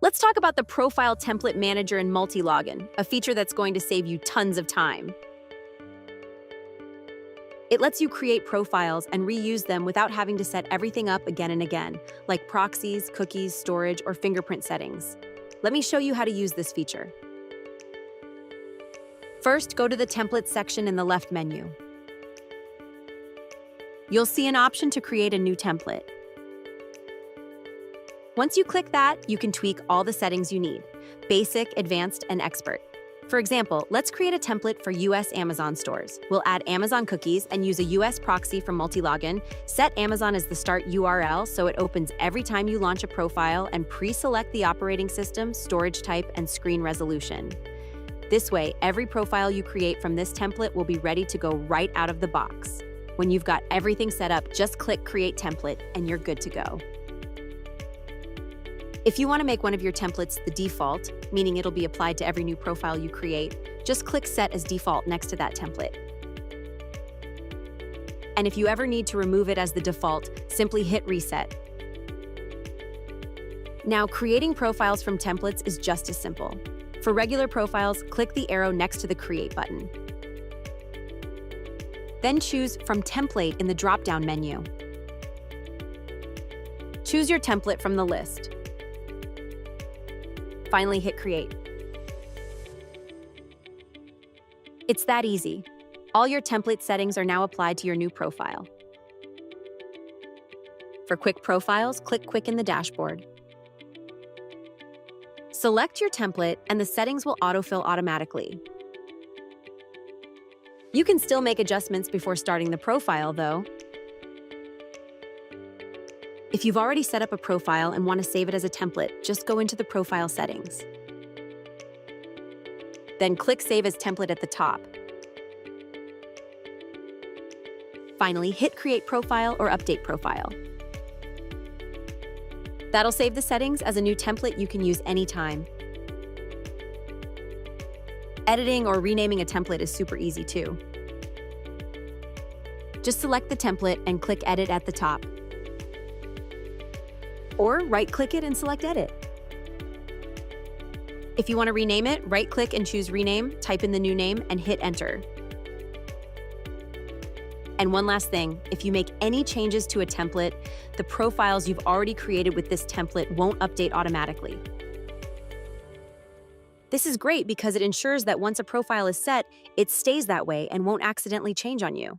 Let's talk about the Profile Template Manager in Multilogin, a feature that's going to save you tons of time. It lets you create profiles and reuse them without having to set everything up again and again, like proxies, cookies, storage, or fingerprint settings. Let me show you how to use this feature. First, go to the Templates section in the left menu. You'll see an option to create a new template. Once you click that, you can tweak all the settings you need: basic, advanced, and expert. For example, let's create a template for US Amazon stores. We'll add Amazon cookies and use a US proxy from Multilogin. Set Amazon as the start URL so it opens every time you launch a profile, and pre-select the operating system, storage type, and screen resolution. This way, every profile you create from this template will be ready to go right out of the box. When you've got everything set up, just click Create Template and you're good to go. If you want to make one of your templates the default, meaning it'll be applied to every new profile you create, just click Set as Default next to that template. And if you ever need to remove it as the default, simply hit Reset. Now, creating profiles from templates is just as simple. For regular profiles, click the arrow next to the Create button. Then choose From Template in the drop-down menu. Choose your template from the list. Finally, hit Create. It's that easy. All your template settings are now applied to your new profile. For quick profiles, click Quick in the dashboard. Select your template and the settings will autofill automatically. You can still make adjustments before starting the profile, though. If you've already set up a profile and want to save it as a template, just go into the profile settings. Then click Save as Template at the top. Finally, hit Create Profile or Update Profile. That'll save the settings as a new template you can use anytime. Editing or renaming a template is super easy too. Just select the template and click Edit at the top. Or right-click it and select Edit. If you want to rename it, right-click and choose Rename, type in the new name, and hit Enter. And one last thing, if you make any changes to a template, the profiles you've already created with this template won't update automatically. This is great because it ensures that once a profile is set, it stays that way and won't accidentally change on you.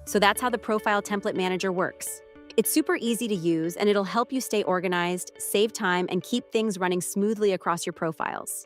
So that's how the Profile Template Manager works. It's super easy to use, and it'll help you stay organized, save time, and keep things running smoothly across your profiles.